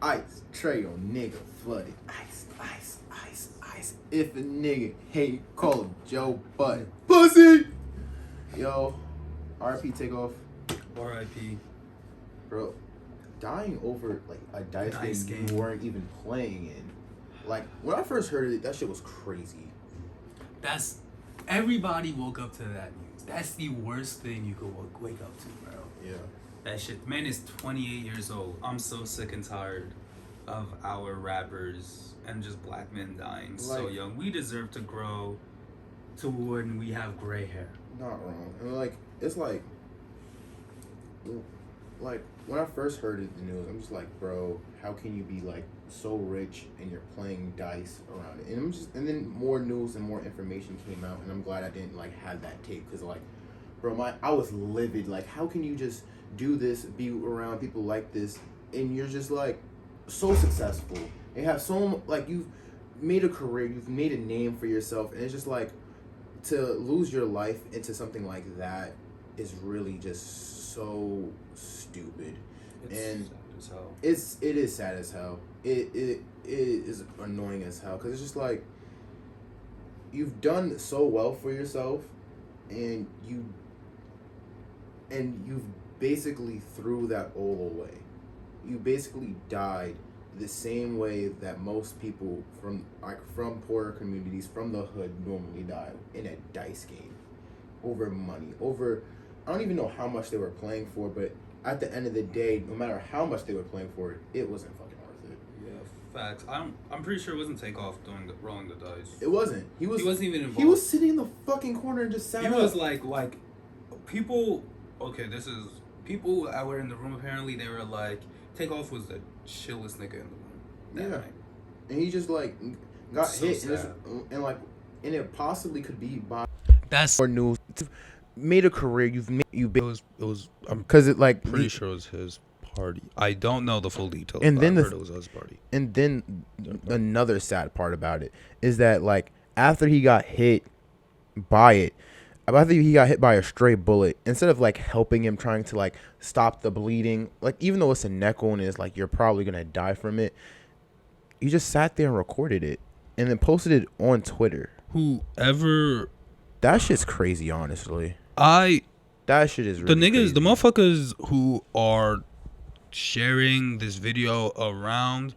Ice, trail, nigga, flooded. Ice, ice, ice, ice. If a nigga hate, call him Joe Budden. Pussy! Yo, RP Takeoff. R.I.P. Bro, dying over like a dice game you weren't even playing in. Like, when I first heard it, that shit was crazy. That's... Everybody woke up to that news. That's the worst thing you could wake up to, bro. Yeah. That shit. Man is 28 years old. I'm so sick and tired of our rappers and just black men dying so young. We deserve to grow to when we have gray hair. Not wrong. And like, it's like when I first heard it, the news, I'm just like, bro, how can you be like so rich and you're playing dice around it? And then more news and more information came out, and I'm glad I didn't like have that tape, because like, bro, I was livid. Like, how can you just do this, be around people like this, and you're just like so successful and have so like you've made a career, you've made a name for yourself, and it's just like to lose your life into something like that is really just so stupid. And it is sad as hell. It is annoying as hell, because it's just like you've done so well for yourself, and you've basically threw that all away. You basically died the same way that most people from poorer communities, from the hood, normally die, in a dice game, over money, over, I don't even know how much they were playing for, but at the end of the day, no matter how much they were playing for, it wasn't fucking worth it. Yeah, facts. I'm pretty sure it wasn't Takeoff rolling the dice. It wasn't. He wasn't even involved. He was sitting in the fucking corner and just sat up. He was like people. Okay, this is people that were in the room. Apparently, they were like, Takeoff was the chillest nigga in the room. That night. And he just like got so hit, and it possibly could be by that's more news. Made a career. It was because it like pretty sure it was his party. I don't know the full details. And then I heard it was his party. And then another sad part about it is that like after he got hit by it. After he got hit by a stray bullet, instead of like helping him, trying to like stop the bleeding, like even though it's a neck wound and it's like you're probably gonna die from it, he just sat there and recorded it and then posted it on Twitter. That shit's crazy, honestly. That shit is really crazy. The motherfuckers who are sharing this video around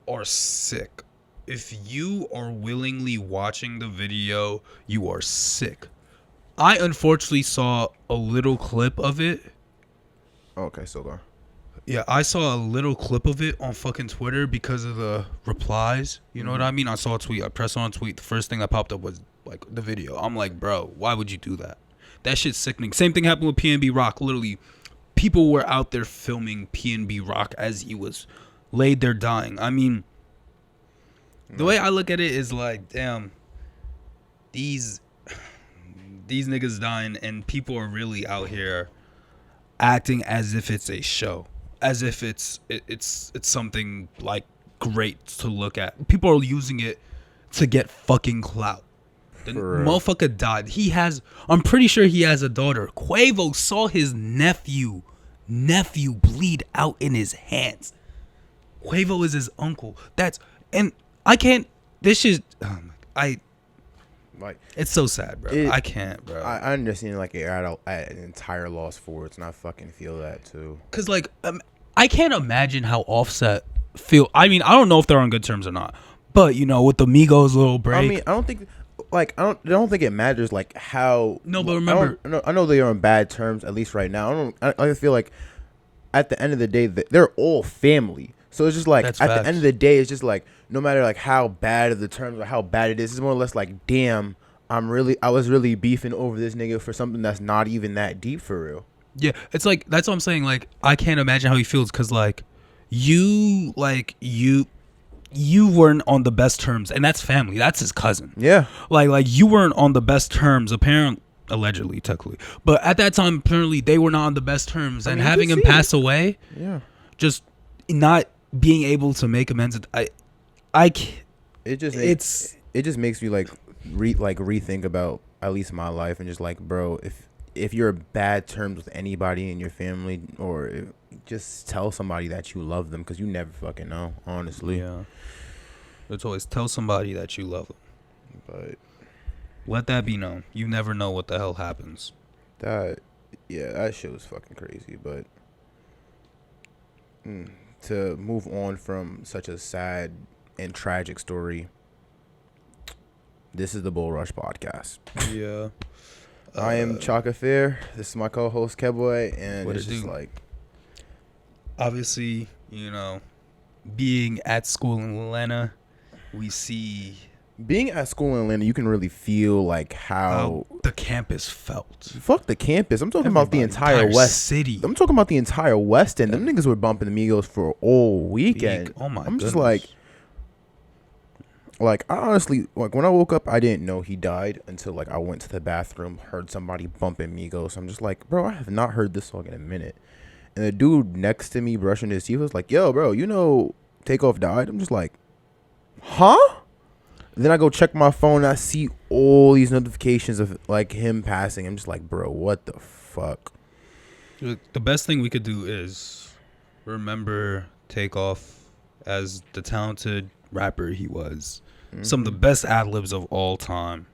are sick. If you are willingly watching the video, you are sick. I unfortunately saw a little clip of it. Okay, so go. Yeah, I saw a little clip of it on fucking Twitter because of the replies. You know what I mean? I saw a tweet. I pressed on a tweet. The first thing that popped up was like the video. I'm like, bro, why would you do that? That shit's sickening. Same thing happened with PNB Rock. Literally, people were out there filming PNB Rock as he was laid there dying. I mean, the way I look at it is like, damn, these niggas dying and people are really out here acting as if it's a show, as if it's something like great to look at. People are using it to get fucking clout. The motherfucker died. I'm pretty sure he has a daughter. Quavo saw his nephew bleed out in his hands. Quavo is his uncle. I can't. This is. It's so sad, bro. I can't, bro. I understand. Like, you're at an entire loss for words, and I fucking feel that too. Cause like, I can't imagine how Offset feel. I mean, I don't know if they're on good terms or not, but you know, with the Migos little break. I mean, I don't think it matters like how. No, but remember, I know they are on bad terms at least right now. I feel like at the end of the day, they're all family. So it's just like at the end of the day, it's just like no matter like how bad of the terms or how bad it is, it's more or less like, damn, I was really beefing over this nigga for something that's not even that deep for real. Yeah, it's like that's what I'm saying. Like, I can't imagine how he feels because like you weren't on the best terms, and that's family. That's his cousin. Yeah, like you weren't on the best terms, apparently. Allegedly, technically, but at that time, apparently they were not on the best terms, and having him pass away, just not being able to make amends. It just makes me like rethink about at least my life, and just like, bro, if you're bad terms with anybody in your family, or just tell somebody that you love them, because you never fucking know, honestly. Yeah. It's always tell somebody that you love them. But let that be known. You never know what the hell happens. that shit was fucking crazy. But to move on from such a sad and tragic story, this is the Bullrush podcast. Yeah. I am Chaka Fair. This is my co-host Keboy, and What it's it just do? like, Obviously, you know, being at school in Atlanta, we see being at school in Atlanta, you can really feel like how the campus felt. fuck the campus. I'm talking about the Everybody, entire West city. I'm talking about the entire West End. Them niggas were bumping Amigos for all weekend. Oh my I'm just goodness. like I honestly, like, when I woke up, I didn't know he died until like I went to the bathroom, heard somebody bumping Migos. I'm just like, bro, I have not heard this song in a minute. And the dude next to me brushing his teeth was like, yo, bro, you know Takeoff died? I'm just like, huh? Then I go check my phone and I see all these notifications of like him passing. I'm just like, bro, what the fuck? The best thing we could do is remember Takeoff as the talented rapper he was. Some of the best ad libs of all time.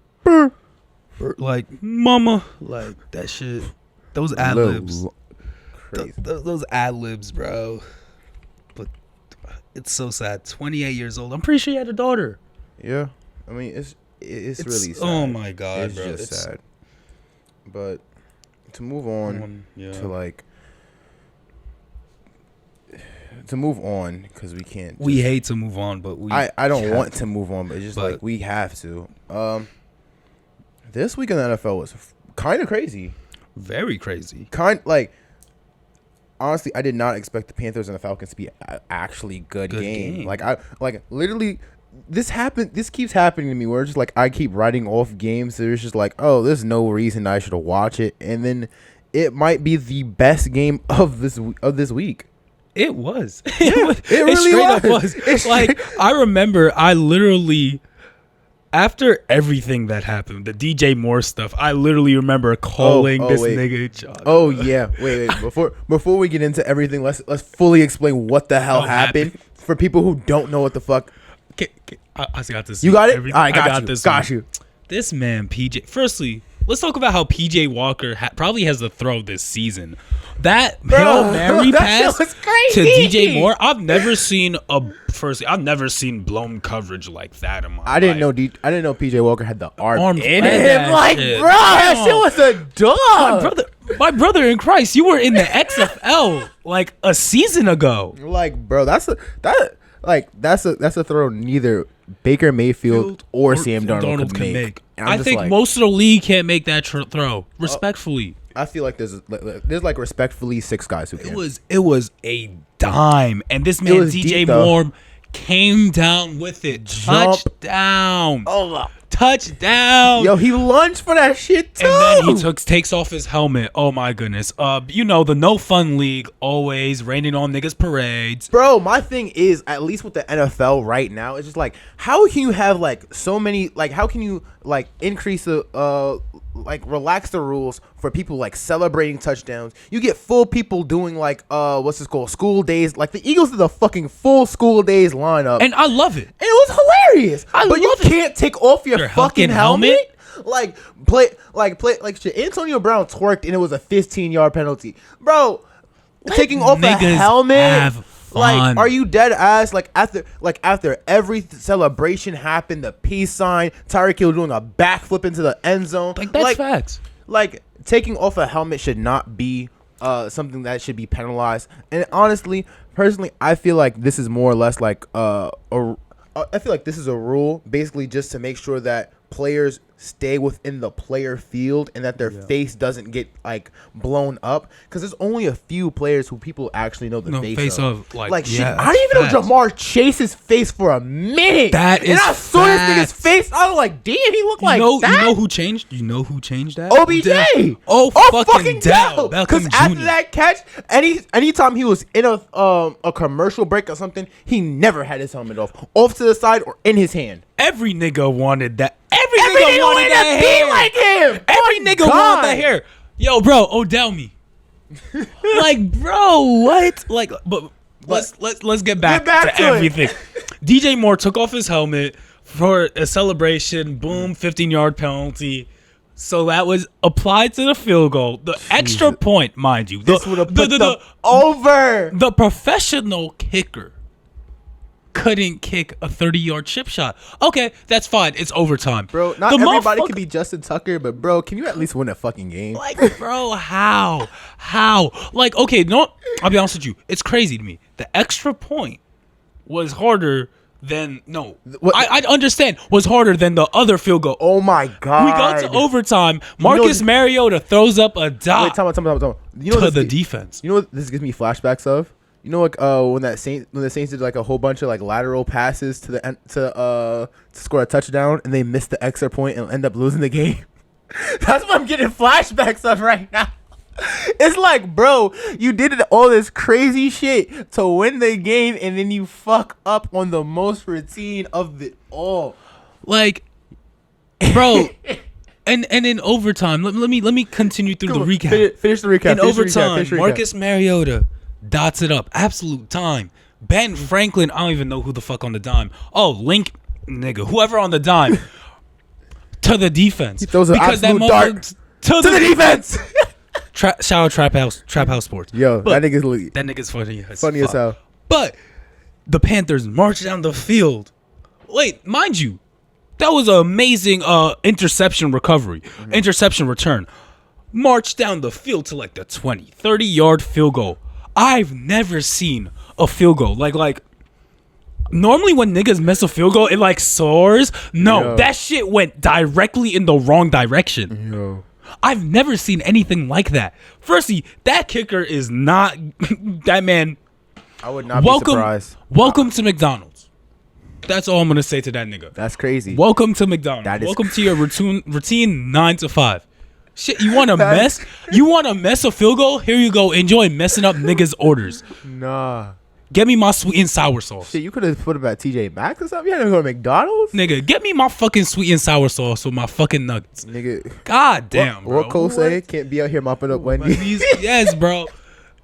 Like mama, like that shit. Those ad libs. Crazy. Those ad libs, bro. But it's so sad. 28 years old. I'm pretty sure he had a daughter. Yeah, I mean it's really sad. Oh my god, it's bro. just sad. But to move on to move on, because we can't. We hate to move on, but I don't want to move on, but it's just like we have to. This week in the NFL was kind of crazy. Very crazy. Honestly, I did not expect the Panthers and the Falcons to be actually good game. Literally, this keeps happening to me where it's just like I keep writing off games. There's just like, oh, there's no reason I should watch it, and then it might be the best game of this week. It was. It really was. It's like, I remember I literally, after everything that happened, the DJ Moore stuff, I literally remember calling this nigga John. Oh yeah, wait. Before we get into everything, let's fully explain what the hell happened for people who don't know what the fuck. I got this. You got it? I got you. this. Got you. This man, PJ. Firstly, let's talk about how PJ Walker probably has the throw this season. That Hail Mary pass to DJ Moore, I've never seen blown coverage like that in my life. I didn't know PJ Walker had the arm in like him. Like, shit. bro, that shit was a dog. My brother in Christ, you were in the XFL like a season ago. Like, bro, that's a throw neither Baker Mayfield or Sam Darnold can make. I think most of the league can't make that throw. Respectfully. I feel like there's like respectfully 6 guys who can. It was a dime, and this man DJ Moore came down with it. Touchdown! Touchdown! Yo, he lunged for that shit too. And then he takes off his helmet. Oh my goodness. The no fun league always raining on niggas parades. Bro, my thing is, at least with the NFL right now, it's just like, how can you have like so many, like, how can you like increase the relax the rules for people like celebrating touchdowns? You get full people doing like what's this called, school days. Like the Eagles did a fucking full school days lineup, and I love it. And it was hilarious. But you can't take off your fucking helmet. Like shit. Antonio Brown twerked and it was a 15-yard penalty, bro. Taking off a helmet. Like, are you dead ass? Like after every celebration happened, the peace sign, Tyreek Hill doing a backflip into the end zone. Like, that's facts. Like, taking off a helmet should not be something that should be penalized. And honestly, personally, I feel like this is more or less like I feel like this is a rule basically just to make sure that players stay within the player field and that their face doesn't get like blown up, because there's only a few players who people actually know the face of. Shit, I didn't even know Jamar Chase's face for a minute. That is, and I saw this nigga's face. I was like, damn, he looked like that. You know who changed? You know who changed that? OBJ. Oh fucking Dell. Because after that catch, anytime he was in a commercial break or something, he never had his helmet off to the side or in his hand. Every nigga wanted that. Every nigga wanted that to hair. Be like him. Every nigga wanted that hair. Yo, bro, Odell me. Like, bro, what? Like, but let's get back to everything. DJ Moore took off his helmet for a celebration. Boom, 15-yard penalty. So that was applied to the field goal. The extra point, mind you. This would have put them over. The professional kicker couldn't kick a 30-yard chip shot. Okay, that's fine. It's overtime. Bro, not everybody can be Justin Tucker, but bro, can you at least win a fucking game? Like, bro, how? Like, okay, no, I'll be honest with you. It's crazy to me. The extra point was harder than I understand was harder than the other field goal. Oh my god! We got to overtime. Marcus Mariota throws up a dot. Wait, time. You know to the defense. You know what this gives me flashbacks of? You know, like when the Saints did like a whole bunch of like lateral passes to the end to score a touchdown, and they missed the extra point and end up losing the game. That's what I'm getting flashbacks of right now. It's like, bro, you did all this crazy shit to win the game, and then you fuck up on the most routine of it all. Like, bro, and in overtime, let me continue through the recap. Finish the recap. In overtime, Marcus Mariota dots it up. Absolute time. Ben Franklin, I don't even know who the fuck on the dime. Oh, Link, nigga, whoever on the dime. To the defense. He throws an absolute dart to the defense. Shout out Trap House Sports. Yo, that nigga's elite. That nigga's funny as hell. But the Panthers march down the field. Wait, mind you, that was an amazing interception recovery. Interception return. March down the field to like the 20, 30-yard field goal. I've never seen a field goal. Like normally when niggas miss a field goal, it like soars. No, that shit went directly in the wrong direction. Yo. I've never seen anything like that. Firstly, that kicker is not that man. I would not be surprised. Welcome to McDonald's. That's all I'm gonna say to that nigga. That's crazy. Welcome to McDonald's. Welcome to your routine 9 to 5. Shit, you want to mess? You want to mess a field goal? Here you go. Enjoy messing up niggas' orders. Nah. Get me my sweet and sour sauce. Shit, you could have put him at TJ Maxx or something. You had to go to McDonald's? Nigga, get me my fucking sweet and sour sauce with my fucking nuggets. Nigga. God damn, bro. What Cole say? Can't be out here mopping up Wendy's. Yes, bro.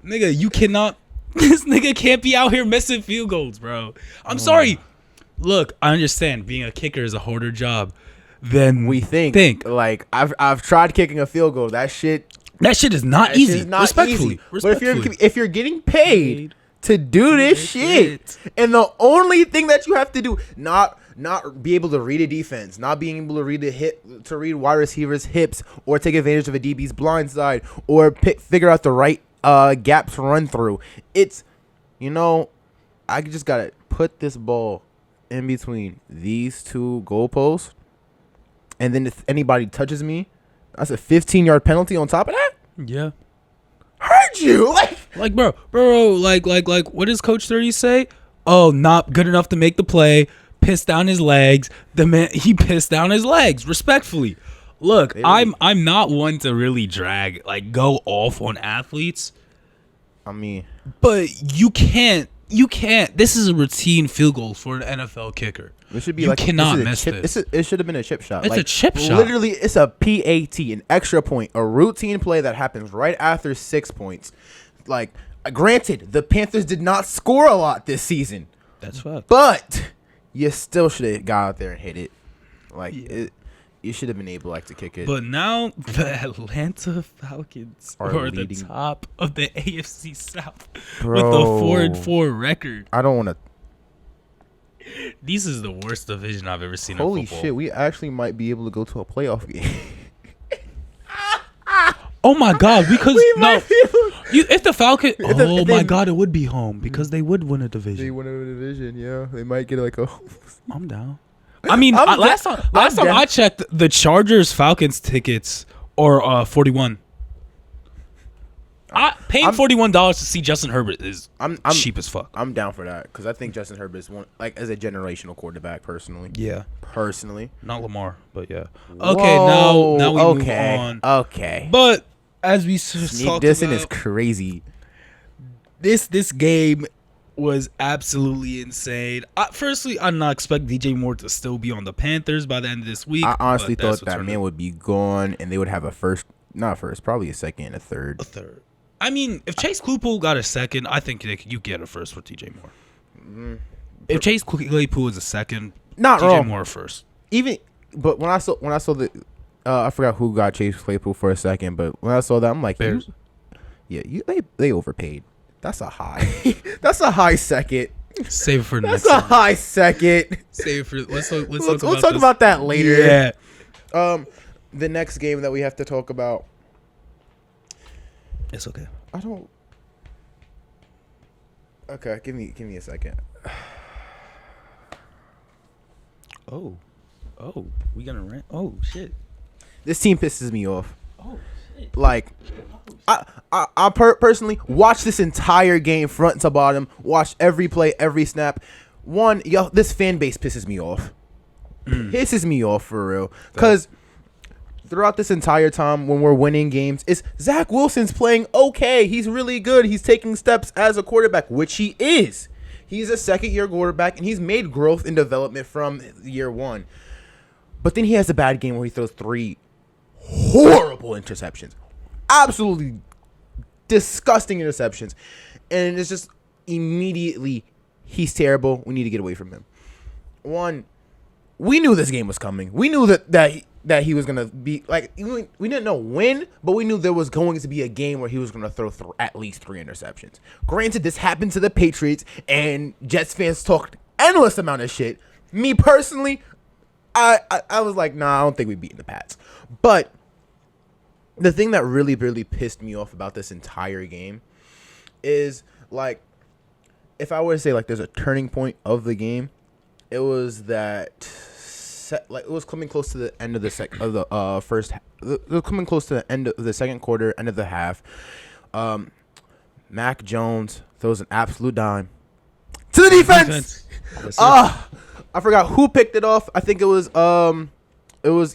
Nigga, you cannot. This nigga can't be out here missing field goals, bro. I'm sorry. Look, I understand being a kicker is a harder job than we think. Like, I've tried kicking a field goal. That shit is not easy. Is not Respectfully. But if you're getting paid to do this shit, and the only thing that you have to do, not be able to read a defense, not being able to read wide receivers' hips, or take advantage of a DB's blind side, or figure out the right gaps to run through. It's, I just gotta put this ball in between these two goalposts, and then if anybody touches me, that's a 15-yard penalty on top of that. Yeah. Heard you like bro, like what does Coach 30 say? Oh, not good enough to make the play. Pissed down his legs. The man, he pissed down his legs. Respectfully, look, I'm not one to really go off on athletes. I mean, but you can't. This is a routine field goal for an NFL kicker. It should be cannot miss this. It should have been a chip shot. It's a chip shot. Literally, it's a PAT, an extra point, a routine play that happens right after 6 points. Like, granted, the Panthers did not score a lot this season. That's right. But you still should have got out there and hit it. You should have been able to kick it. But now the Atlanta Falcons are the top of the AFC South with a 4-4 record. I don't want to. This is the worst division I've ever seen. Holy in football. Shit, we actually might be able to go to a playoff game. Oh my God, because if the Falcons, my God, it would be home because they would win a division. They win a division, yeah. They might get I'm down. I mean, last time I checked, the Chargers Falcons tickets are 41. Paying $41 to see Justin Herbert is cheap as fuck. I'm down for that because I think Justin Herbert is one as a generational quarterback. Personally, not Lamar, but yeah. Okay, now we move on. Okay, but as we sneak talked dissing about, is crazy. This game was absolutely insane. Firstly, I did not expect DJ Moore to still be on the Panthers by the end of this week. I honestly thought that man would be gone and they would have probably a second and a third. I mean, if Chase Claypool got a second, I think you get a first for DJ Moore. If Chase Claypool is a second, not DJ wrong. Moore first. But when I saw the, I forgot who got Chase Claypool for a second. But when I saw that, I'm like, Bears. They overpaid. That's a high. That's a high second. Save it for the next That's a time. high second. Save it for We'll talk about that later. Yeah. The next game that we have to talk about. It's okay. I don't. Okay, give me a second. Oh, we gonna rant? Oh shit. This team pisses me off. Oh shit. Like, I personally watched this entire game front to bottom. Watched every play, every snap. This fan base pisses me off. Pisses me off for real. Cause throughout this entire time when we're winning games, it's Zach Wilson's playing okay. He's really good. He's taking steps as a quarterback, which he is. He's a second-year quarterback, and he's made growth and development from year one. But then he has a bad game where he throws 3 horrible interceptions. Absolutely disgusting interceptions. And it's just immediately, he's terrible. We need to get away from him. One, we knew this game was coming. We knew that he was going to be, like, we didn't know when, but we knew there was going to be a game where he was going to throw at least 3 interceptions. Granted, this happened to the Patriots, and Jets fans talked endless amount of shit. Me personally, I was like, nah, I don't think we've beaten the Pats. But the thing that really, really pissed me off about this entire game is, like, if I were to say, like, there's a turning point of the game, it was that, it was coming close to the end of the first. It was coming close to the end of the second quarter, end of the half. Mac Jones throws an absolute dime to the defense. Yes, I forgot who picked it off. I think it was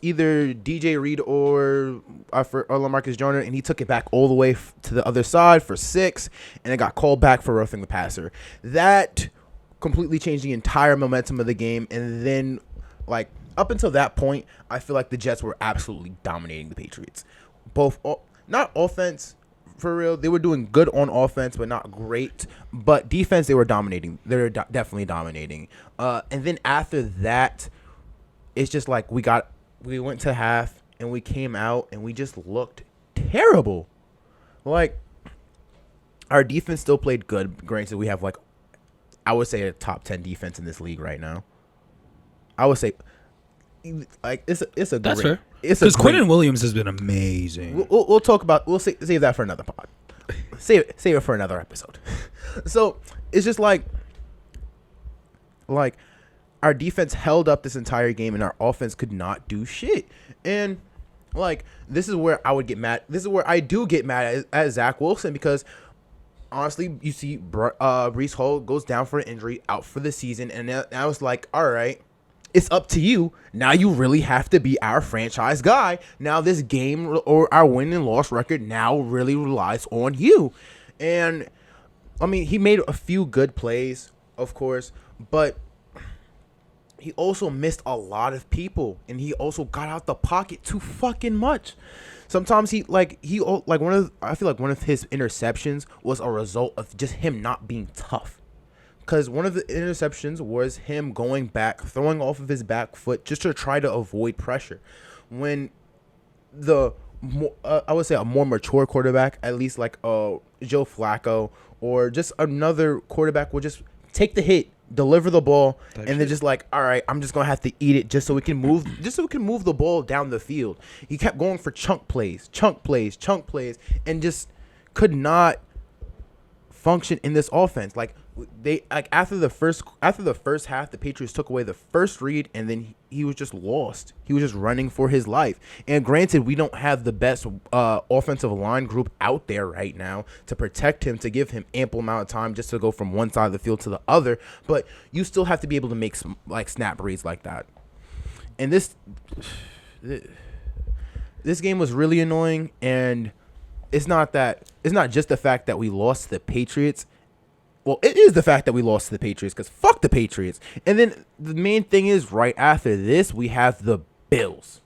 either DJ Reed or LaMarcus Joyner, and he took it back all the way to the other side for 6, and it got called back for roughing the passer. That completely changed the entire momentum of the game, and then, like, up until that point, I feel like the Jets were absolutely dominating the Patriots. Not offense, for real. They were doing good on offense, but not great. But defense, they were dominating. They were definitely dominating. And then after that, it's just like we went to half, and we came out, and we just looked terrible. Like, our defense still played good. Granted, we have, like, I would say a top 10 defense in this league right now. I would say, like, it's a that's great, fair. Because Quentin Williams has been amazing. We'll talk about. We'll save that for another pod. Save it for another episode. So it's just like our defense held up this entire game, and our offense could not do shit. And, like, this is where I would get mad. This is where I do get mad at Zach Wilson, because honestly, you see, Breece Hall goes down for an injury, out for the season, and I was like, all right, it's up to you. Now you really have to be our franchise guy. Now this game, or our win and loss record, now really relies on you. And, I mean, he made a few good plays, of course, but he also missed a lot of people, and he also got out the pocket too fucking much. Sometimes I feel like one of his interceptions was a result of just him not being tough. Because one of the interceptions was him going back, throwing off of his back foot just to try to avoid pressure. When I would say a more mature quarterback, at least like Joe Flacco or just another quarterback, would just take the hit, deliver the ball, and then just like, all right, I'm just gonna have to eat it just so we can move the ball down the field. He kept going for chunk plays, and just could not function in this offense. Like, after the first half, the Patriots took away the first read, and then he was just lost. He was just running for his life. And granted, we don't have the best offensive line group out there right now to protect him, to give him ample amount of time just to go from one side of the field to the other. But you still have to be able to make some, like, snap reads like that. And this game was really annoying. And it's not just the fact that we lost to the Patriots. Well, it is the fact that we lost to the Patriots, because fuck the Patriots. And then the main thing is, right after this, we have the Bills.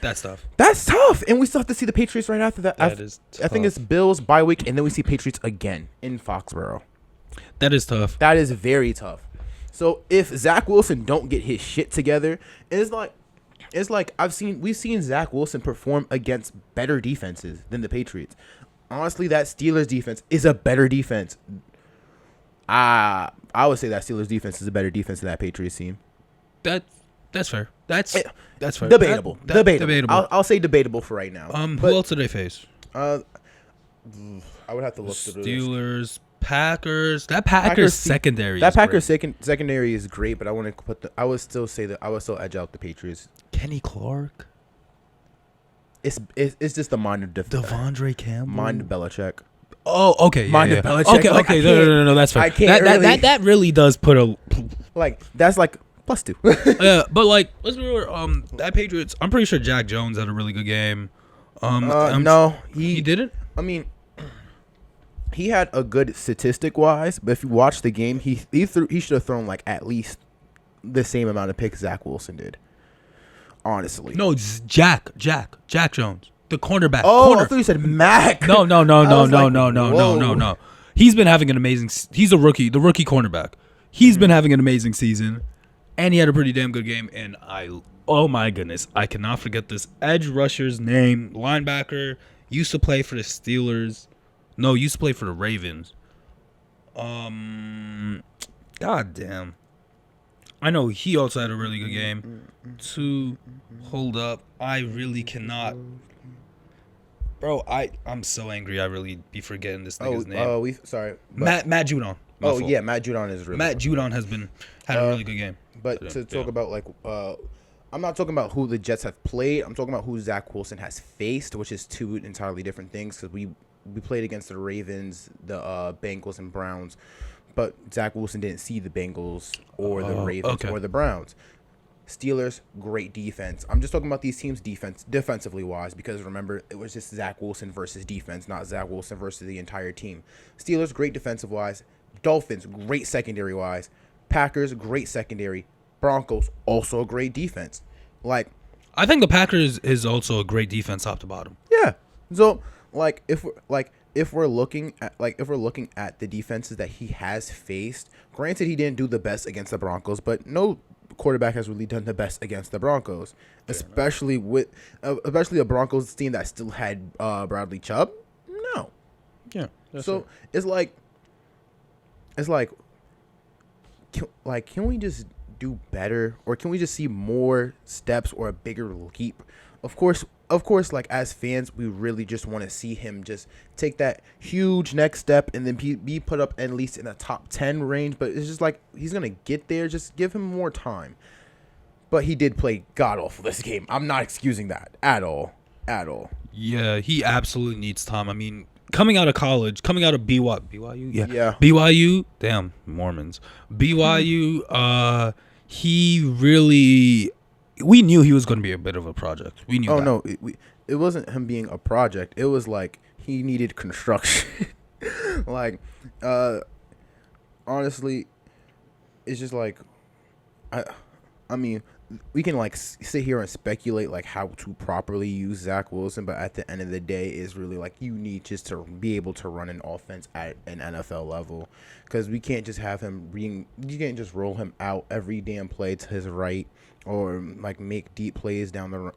That's tough. That's tough. And we still have to see the Patriots right after that. That is I think it's Bills bye week, and then we see Patriots again in Foxborough. That is tough. That is very tough. So if Zach Wilson don't get his shit together, it's like we've seen Zach Wilson perform against better defenses than the Patriots. Honestly, that Steelers defense is a better defense. I would say that Steelers defense is a better defense than that Patriots team. That's fair. That's fair. Debatable. Debatable. I'll say debatable for right now. Who else did they face? I would have to look through this. Steelers, Packers. That Packers secondary. That Packers secondary is great, but I want to put I would still edge out the Patriots. Kenny Clark. It's just the mind of Devondre Campbell. Mind of Belichick. Oh, okay. Mind of Belichick. Okay. No. That's fair. I can't that really does put a that's like +2. yeah, but like let's be real. That Patriots. I'm pretty sure Jack Jones had a really good game. No, he didn't. I mean, he had a good statistic wise, but if you watch the game, he should have thrown like at least the same amount of picks Zach Wilson did. Honestly, no, it's Jack Jones, the cornerback. Oh, I thought you said Mac. No. He's been having an amazing. He's the rookie cornerback. He's been having an amazing season, and he had a pretty damn good game. And oh my goodness, I cannot forget this edge rusher's name. Linebacker, used to play for the Steelers. No, used to play for the Ravens. God damn. I know he also had a really good game. Hold up. I really cannot. Bro, I'm so angry. I really be forgetting this nigga's name. Sorry. Matt Judon. Yeah, Matt Judon is really Matt Judon had a really good game. But to talk about I'm not talking about who the Jets have played. I'm talking about who Zach Wilson has faced, which is two entirely different things because we played against the Ravens, the Bengals, and Browns. But Zach Wilson didn't see the Bengals or the Ravens or the Browns. Steelers, great defense. I'm just talking about these teams defensively wise because remember, it was just Zach Wilson versus defense, not Zach Wilson versus the entire team. Steelers, great defensive wise. Dolphins, great secondary wise. Packers, great secondary. Broncos, also a great defense. Like, I think the Packers is also a great defense top to bottom. Yeah. So if we're looking at the defenses that he has faced, granted he didn't do the best against the Broncos, but no quarterback has really done the best against the Broncos, especially a Broncos team that still had Bradley Chubb. No. Yeah. So it's like, can we just do better, or can we just see more steps or a bigger leap? Of course, like as fans, we really just want to see him just take that huge next step and then be put up at least in the top 10 range. But it's just like he's gonna get there. Just give him more time. But he did play god awful this game. I'm not excusing that at all. Yeah, he absolutely needs time. I mean, coming out of college, coming out of BYU, yeah. BYU, damn Mormons, BYU. We knew he was going to be a bit of a project. We knew. No, it wasn't him being a project. It was like he needed construction. Like, honestly, it's just like, I mean, we can like sit here and speculate like how to properly use Zach Wilson, but at the end of the day, it's really like you need just to be able to run an offense at an NFL level, because we can't just have him you can't just roll him out every damn play to his right, or like make deep plays down the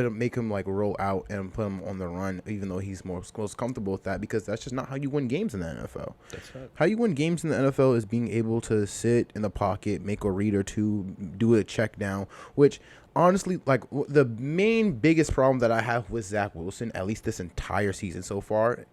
make him like roll out and put him on the run, even though he's most comfortable with that, because that's just not how you win games in the NFL. That's right. How you win games in the NFL is being able to sit in the pocket, make a read or two, do a check down, which honestly, like the biggest problem that I have with Zach Wilson, at least this entire season so far,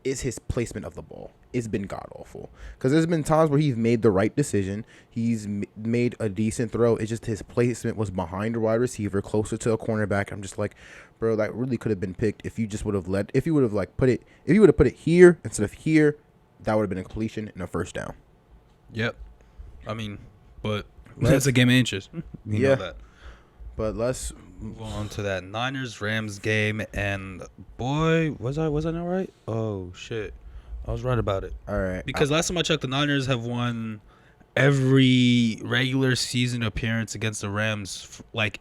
is his placement of the ball. It's been god awful, because there's been times where he's made the right decision, he's made a decent throw. It's just his placement was behind a wide receiver, closer to a cornerback. I'm just like, bro, that really could have been picked if you just would have put it here instead of here. That would have been a completion and a first down. Yep. I mean, but that's a game of inches. You know that. But let's move on to that Niners-Rams game, and boy, was I not right? Oh shit, I was right about it. All right. Because last time I checked, the Niners have won every regular season appearance against the Rams like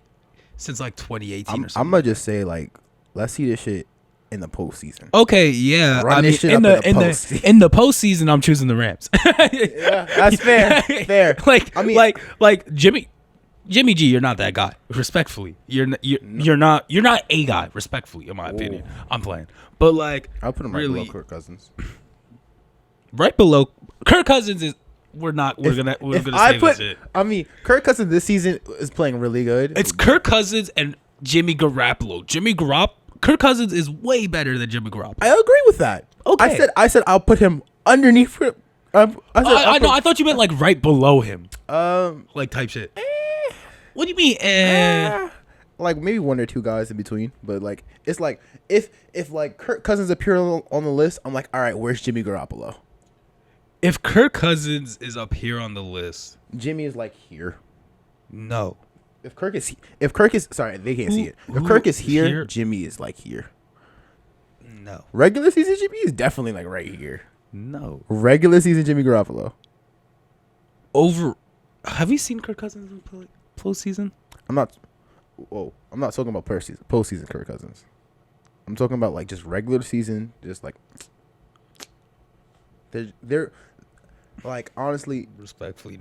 since like 2018 or I'm something. gonna just say like, let's see this shit in the postseason. Okay, yeah. Run I this mean, shit in up the in in the the postseason. in the postseason, I'm choosing the Rams. Yeah, that's fair. Fair. Like, I mean, like Jimmy G, you're not that guy. Respectfully, you're not a guy. Respectfully, in my opinion, I'm playing. But like, I'll put him right really, below Kirk Cousins. right below Kirk Cousins is. We're gonna say this shit. I mean, Kirk Cousins this season is playing really good. It's Kirk Cousins and Jimmy Garoppolo. Kirk Cousins is way better than Jimmy Garoppolo. I agree with that. Okay. I said I'll put him underneath. I know. I thought you meant like right below him, like type shit. What do you mean? Like maybe one or two guys in between, but like it's like if like Kirk Cousins appear on the list, I'm like, all right, where's Jimmy Garoppolo? If Kirk Cousins is up here on the list, Jimmy is like here. no. If Kirk is sorry, they can't see it. If Kirk is here, Jimmy is like here. No. Regular season Jimmy is definitely like right here. No. Regular season Jimmy Garoppolo. Have you seen Kirk Cousins in postseason? I'm not talking about postseason Kirk Cousins. I'm talking about like just regular season, just like they're like honestly respectfully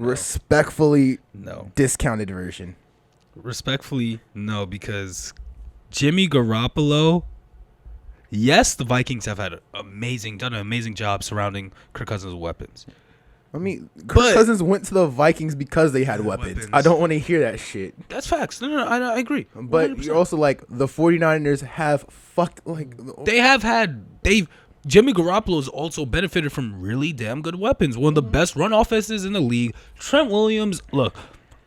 no discounted version. Respectfully, no, because Jimmy Garoppolo, yes, the Vikings have had done an amazing job surrounding Kirk Cousins' weapons. I mean, Kirk Cousins went to the Vikings because they had weapons. I don't want to hear that shit. That's facts. No, I agree. 100%. But you're also like, the 49ers have Jimmy Garoppolo's also benefited from really damn good weapons. One of the best run offenses in the league. Trent Williams, look,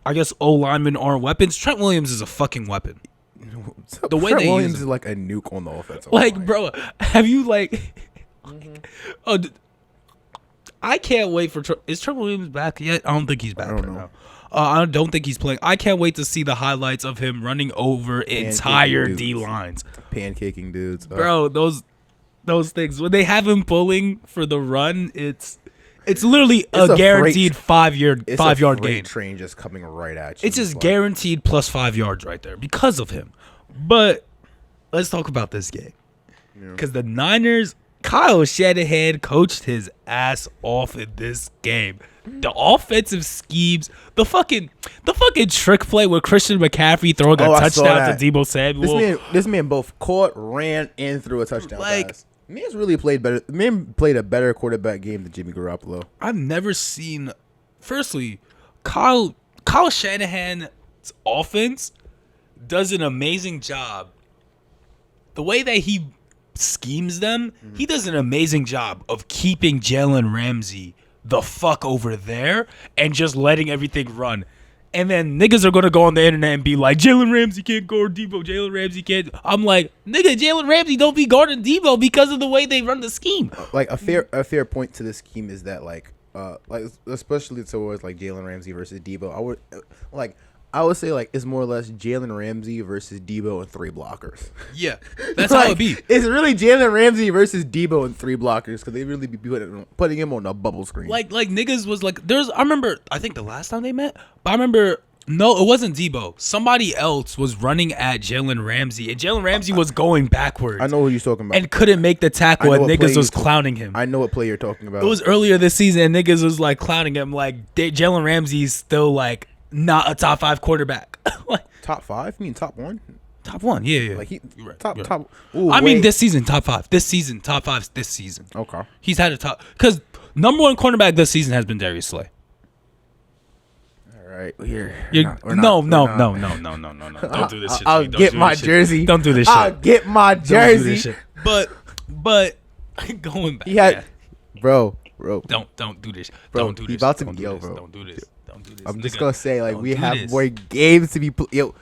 I guess O linemen aren't weapons. Trent Williams is a fucking weapon. The way Trent Williams is like a nuke on the offensive line. Like, bro, have you like? I can't wait for. Is Trent Williams back yet? I don't think he's back right now. I don't think he's playing. I can't wait to see the highlights of him running over entire D lines, pancaking dudes, bro. Those things when they have him pulling for the run, it's literally a guaranteed 5 yard gain. Train just coming right at you. It's just guaranteed plus 5 yards right there because of him. But let's talk about this game because the Niners, Kyle Shanahan coached his ass off in this game. The offensive schemes, the fucking trick play with Christian McCaffrey throwing a touchdown to Deebo Samuel. This man both caught, ran, and threw a touchdown pass. Man's really played better. Man played a better quarterback game than Jimmy Garoppolo. I've never seen. Firstly, Kyle Shanahan's offense does an amazing job. The way that he schemes them, he does an amazing job of keeping Jalen Ramsey the fuck over there and just letting everything run. And then niggas are going to go on the internet and be like, Jalen Ramsey can't guard Deebo. Jalen Ramsey can't. I'm like, nigga, Jalen Ramsey don't be guarding Deebo because of the way they run the scheme. Like a fair point to this scheme is that like especially towards like Jalen Ramsey versus Deebo, I would say like it's more or less Jalen Ramsey versus Deebo and 3 blockers. Yeah, that's how it be. It's really Jalen Ramsey versus Deebo and 3 blockers because they really be putting him on a bubble screen. Like niggas was like, I think the last time they met, but I remember, no, it wasn't Deebo. Somebody else was running at Jalen Ramsey, and Jalen Ramsey was going backwards. I know what you're talking about. And couldn't make the tackle, and niggas was clowning him. I know what play you're talking about. It was earlier this season, and niggas was like clowning him, like Jalen Ramsey's still like not a top 5 quarterback. Like, top 5? You mean top 1? Top 1, yeah. Like you're right. Top. Ooh, I mean, this season, top 5. This season, top 5 this season. Okay. He's had a top, because number 1 cornerback this season has been Darius Slay. All right, no. Don't do this shit. I'll get my jersey. Don't do this shit. I'll get my jersey. But going back, he had, bro. Don't do this. Bro, don't do this. About to don't yo, do this. bro. Don't do this. Don't do this. I'm just gonna say, like, we have this. more games to be yo.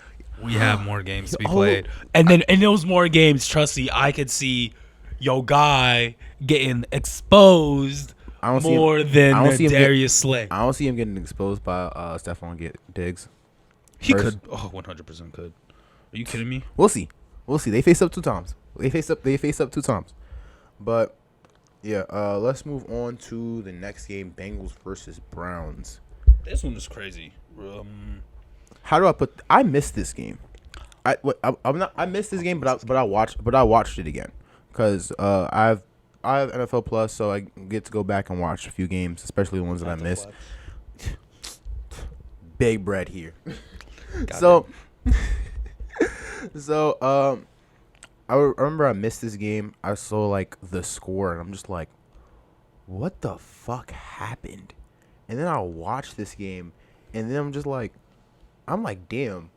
We have more games to be played, and those more games, trust me, I could see your guy getting exposed more than Darius Slay. I don't see him getting exposed by Stephon Diggs. He could. Oh, 100% could. Are you kidding me? We'll see. They face up 2 times. They face up 2 times. But yeah, let's move on to the next game: Bengals versus Browns. This one is crazy. How do I put? I missed this game. I'm not. I missed this game, but I watched it again because I have NFL Plus, so I get to go back and watch a few games, especially the ones that I missed. Big bread here. So I remember I missed this game. I saw like the score, and I'm just like, what the fuck happened? And then I watched this game, and then I'm like, damn,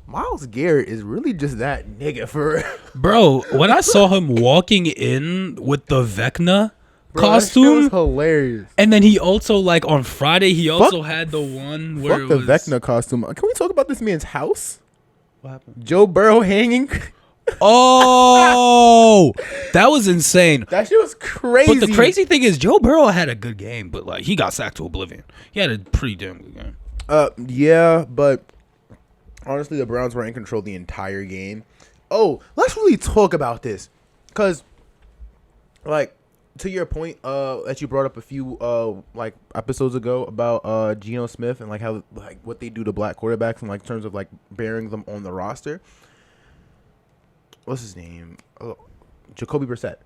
Myles Garrett is really just that nigga for Bro, when I saw him walking in with the Vecna Bro, that shit costume, was hilarious. and then he also like on Friday he also had the one where Fuck it the was Vecna costume. Can we talk about this man's house? What happened? Joe Burrow hanging. Oh, that was insane. That shit was crazy. But the crazy thing is, Joe Burrow had a good game, but like he got sacked to oblivion. He had a pretty damn good game. Yeah, but honestly, the Browns were in control the entire game. Oh, let's really talk about this, cause like to your point, that you brought up a few like episodes ago about Geno Smith and like how like what they do to black quarterbacks and like in terms of like bearing them on the roster. What's his name? Oh, Jacoby Brissett.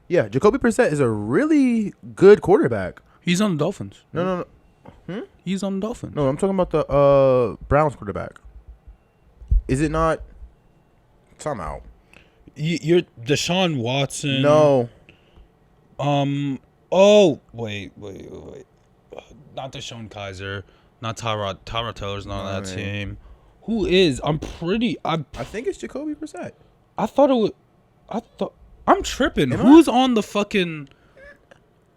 Yeah, Jacoby Brissett is a really good quarterback. He's on the Dolphins. No. He's on the Dolphins. No, I'm talking about the Browns quarterback. Is it not? Somehow. You're Deshaun Watson. No. Oh, wait. Not Deshaun Kaiser. Not Tyrod. Tyrod Taylor's not on that team. Who is? I think it's Jacoby Brissett. I thought it was. I'm tripping. Who's on the fucking?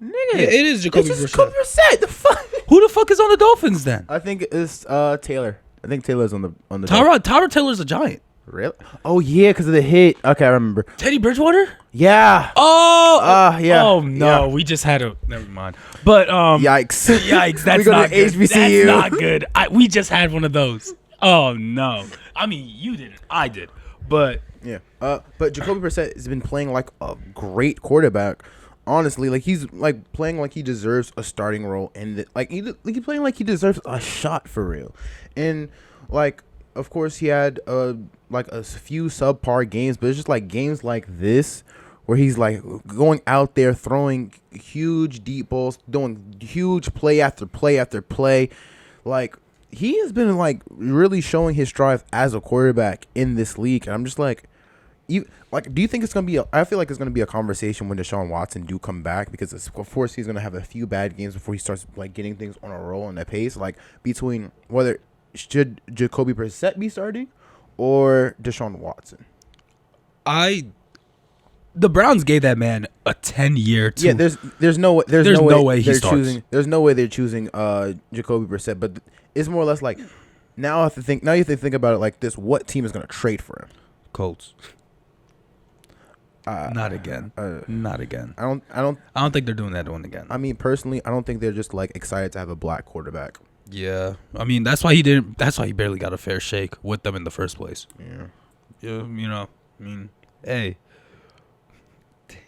Nigga, Yeah, it is Jacoby Brissett. Jacoby Brissett. The fuck? Who the fuck is on the Dolphins then? I think it's Taylor. I think Taylor's on the Tyrod Taylor's a giant. Really? Oh yeah, because of the hit. Okay, I remember. Teddy Bridgewater? Yeah. Oh. Yeah. Oh no, Yeah. we just had a. Never mind. But Yikes. Yikes. That's We go to not good. HBCU. That's not good. We just had one of those. Oh no. I mean, you didn't. I did. But Yeah. But Jacoby Brissett has been playing like a great quarterback. Honestly, like he's like playing like he deserves a starting role, and he's playing like he deserves a shot for real. And like, of course, he had like a few subpar games, but it's just like games like this where he's like going out there throwing huge deep balls, doing huge play after play after play. Like he has been like really showing his drive as a quarterback in this league, and I'm just like. Do you think it's gonna be? I feel like it's gonna be a conversation when Deshaun Watson do come back, because of course he's gonna have a few bad games before he starts like getting things on a roll and a pace. Like between whether should Jacoby Brissett be starting or Deshaun Watson. The Browns gave that man a 10-year. Yeah, there's no way he starts. There's no way they're choosing Jacoby Brissett, but it's more or less like now you have to think about it like this: what team is gonna trade for him? Colts. Not again. Not again. I don't think they're doing that one again. I mean, personally, I don't think they're just like excited to have a black quarterback. Yeah, I mean that's why he didn't. That's why he barely got a fair shake with them in the first place. Yeah. I mean, hey.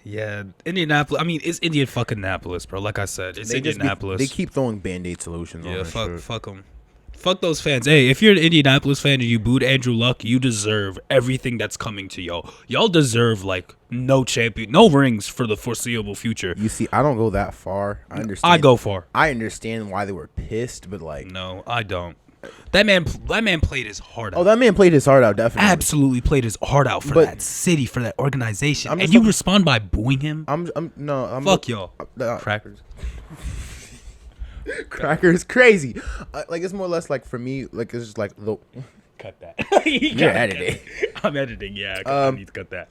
Yeah, Indianapolis. I mean, it's Indianapolis, bro. Like I said, it's Indianapolis. They keep throwing Band-Aid solutions on this shit. Fuck them. Fuck those fans. Hey, if you're an Indianapolis fan and you booed Andrew Luck, you deserve everything that's coming to y'all. Y'all deserve like no rings for the foreseeable future. You see, I don't go that far. I understand. I go far. I understand why they were pissed, but like, no, I don't. That man played his heart out. Oh, that man played his heart out, definitely. Absolutely played his heart out for that city, for that organization. And you respond by booing him? Fuck y'all. Crackers. Crackers crazy. Like it's more or less like for me, like it's just like the. Cut that. You're editing. I'm editing. Yeah, I need to cut that.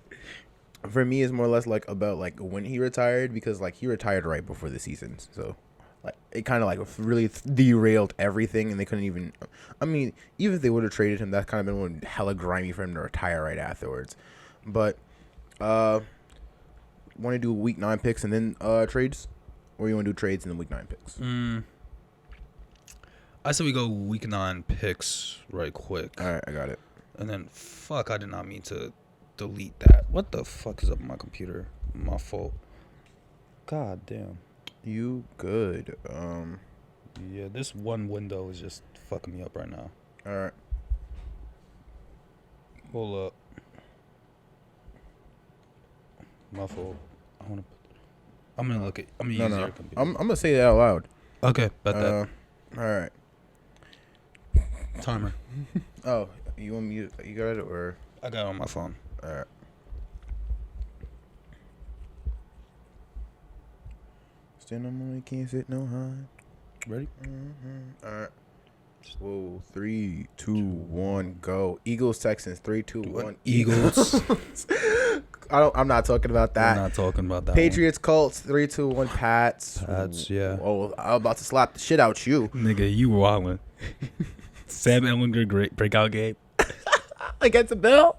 For me, it's more or less like about like when he retired, because like he retired right before the season, so like it kind of like really derailed everything, and they couldn't even. I mean, even if they would have traded him, that kind of been hella grimy for him to retire right afterwards. But want to do week 9 picks and then trades? Or you want to do trades and then week 9 picks? I said we go week 9 picks right quick. All right, I got it. And then, fuck, I did not mean to delete that. What the fuck is up with my computer? My fault. God damn. You good. Yeah, this one window is just fucking me up right now. All right. Hold up. My fault. I'm gonna look at. I'm gonna use your computer. I'm gonna say that out loud. Okay, bet that. All right. Timer. Oh, you want me? You got it or? I got it on my phone. All right. Stand on my can't sit no high. Ready? All right. Whoa, 3, 2, 1, go. Eagles, Texans, 3, 2, 1. Eagles. I'm not talking about that. We're not talking about that. Patriots, Colts, 3, 2, 1. Pats. Pats, yeah. Oh, I'm about to slap the shit out you. Nigga, you were wildin'. Sam Ellinger, great breakout game. Against the Bill?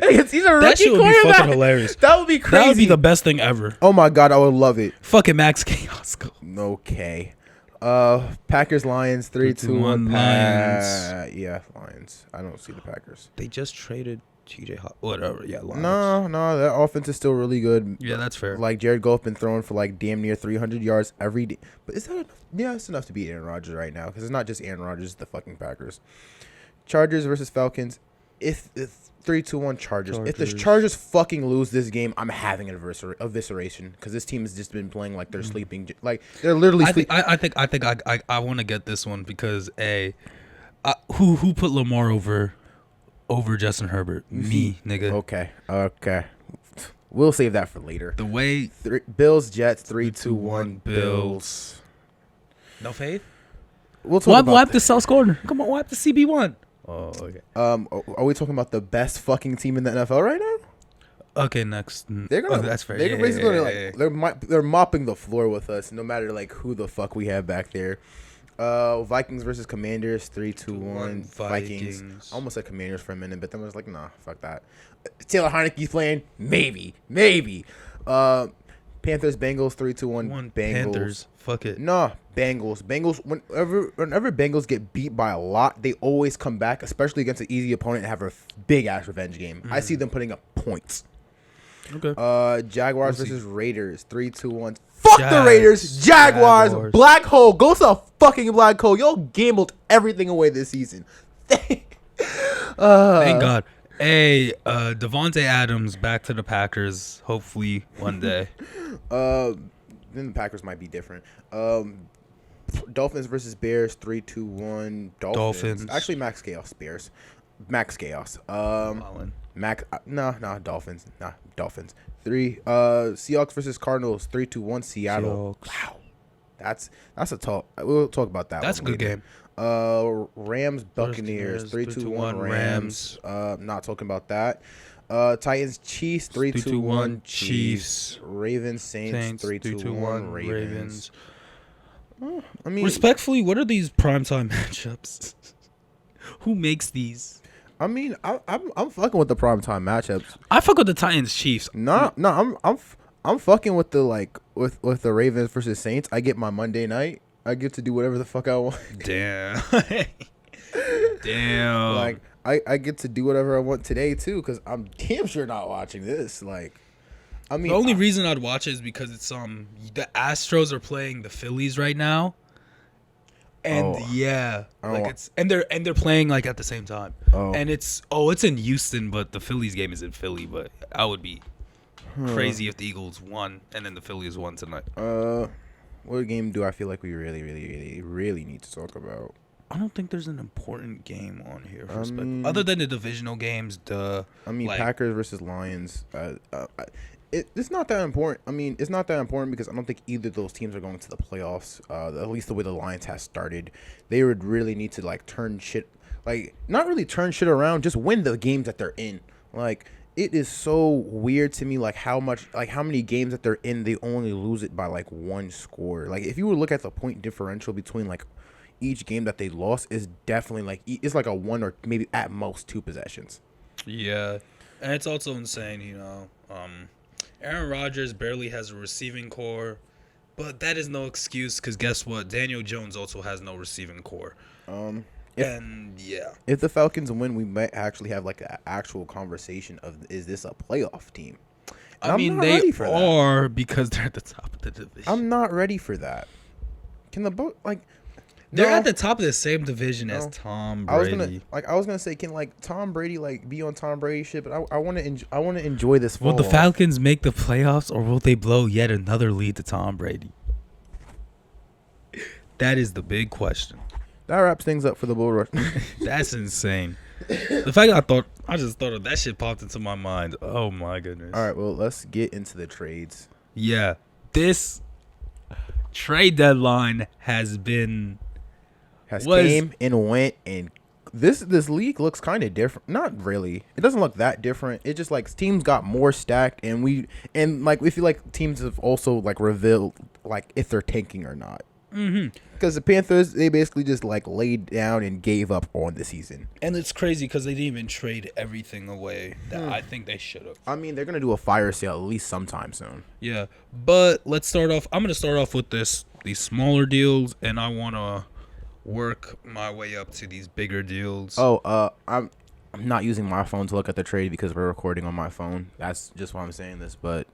He's a rookie That shit would be quarterback. fucking hilarious. That would be crazy. That would be the best thing ever. Oh my god, I would love it. Fucking Max Chaos. Okay. Packers, Lions, 3, 2, 1. Lions. Yeah, Lions. I don't see the Packers. They just traded TJ Whatever. Yeah, Lions. No, that offense is still really good. Yeah, that's fair. Like Jared Goff been throwing for like damn near 300 yards every day. But is that enough? Yeah, it's enough to beat Aaron Rodgers right now because it's not just Aaron Rodgers, it's the fucking Packers. Chargers versus Falcons. If 3, 2, 1 Chargers. If the Chargers fucking lose this game, I'm having an evisceration because this team has just been playing like they're sleeping. Like they're literally sleeping. I think I want to get this one because who put Lamar over Justin Herbert? Me, nigga. Okay. We'll save that for later. The way Bills, Jets, 3, 2, 1 Bills. No faith. We'll talk about wipe the South Corner. Come on, wipe the CB1. Oh, okay. Are we talking about the best fucking team in the NFL right now? Okay, next. They're gonna. That's fair. They're basically they're mopping the floor with us, no matter like who the fuck we have back there. Vikings versus Commanders, 3, 2, 1 Vikings. I almost said Commanders for a minute, but then I was like, nah, fuck that. Taylor Heineke's playing, maybe. Panthers, Bengals, 3, 2, 1 Bengals. Panthers, fuck it. Nah, Bengals. Whenever Bengals get beat by a lot, they always come back, especially against an easy opponent, and have a big ass revenge game. I see them putting up points. Okay. Jaguars versus Raiders, 3, 2, 1. Fuck the Raiders. Jaguars. Black hole. Go to a fucking black hole. Y'all gambled everything away this season. Thank God. Hey, Devontae Adams back to the Packers. Hopefully one day. Then the Packers might be different. Dolphins versus Bears, 3, 2, 1. Dolphins. Actually, Max Chaos. Bears. Max Chaos. Dolphins. Dolphins. 3. Seahawks versus Cardinals, 3, 2, 1 Seattle. Seahawks. Wow. That's a talk. We'll talk about that. That's a good game. Rams Buccaneers, 3, 2, 1 Rams. Not talking about that. Titans Chiefs, 3, 2, 1 Chiefs. Ravens Saints, 3, 2, 1 Ravens. I mean, respectfully, what are these primetime matchups? Who makes these? I mean, I'm fucking with the primetime matchups. I fuck with the Titans Chiefs. No, I'm fucking with the with the Ravens versus Saints. I get my Monday night. I get to do whatever the fuck I want. Damn. Damn. Like I get to do whatever I want today too, because I'm damn sure not watching this. Like, I mean, the only reason I'd watch it is because it's the Astros are playing the Phillies right now. And they're playing like at the same time. And it's in Houston, but the Phillies game is in Philly. But I would be crazy if the Eagles won and then the Phillies won tonight. What game do I feel like we really, really, really, really need to talk about? I don't think there's an important game on here other than the divisional games. Packers versus Lions. It's not that important. I mean, it's not that important because I don't think either of those teams are going to the playoffs. At least the way the Lions has started, they would really need to turn shit, not really turn shit around, just win the games that they're in. It is so weird to me, how many games that they're in, they only lose it by one score. If you were to look at the point differential between each game that they lost, is definitely it's a 1 or maybe at most 2 possessions. Yeah, and it's also insane, Aaron Rodgers barely has a receiving core, but that is no excuse because guess what? Daniel Jones also has no receiving core. If the Falcons win, we might actually have an actual conversation of, is this a playoff team? And they are because they're at the top of the division. I'm not ready for that. Can the boat They're No. at the top of the same division as No. Tom I was Brady. gonna say, can like Tom Brady like be on Tom Brady shit, but I want to enjoy this. Will the fall. Falcons make the playoffs, or will they blow yet another lead to Tom Brady? That is the big question. That wraps things up for the Bullrush. That's insane. The fact that I just thought of that shit popped into my mind. Oh my goodness. All right, well, let's get into the trades. Yeah, this trade deadline was Came and went, and this league looks kind of different. Not really. It doesn't look that different. It just like teams got more stacked, and we feel like teams have also like revealed like if they're tanking or not. Because the Panthers, they basically just like laid down and gave up on the season. And it's crazy because they didn't even trade everything away that I think they should have. I mean, they're gonna do a fire sale at least sometime soon. Yeah, but let's start off. I'm gonna start off with these smaller deals, and I wanna work my way up to these bigger deals. I'm not using my phone to look at the trade because we're recording on my phone. That's just why I'm saying this. But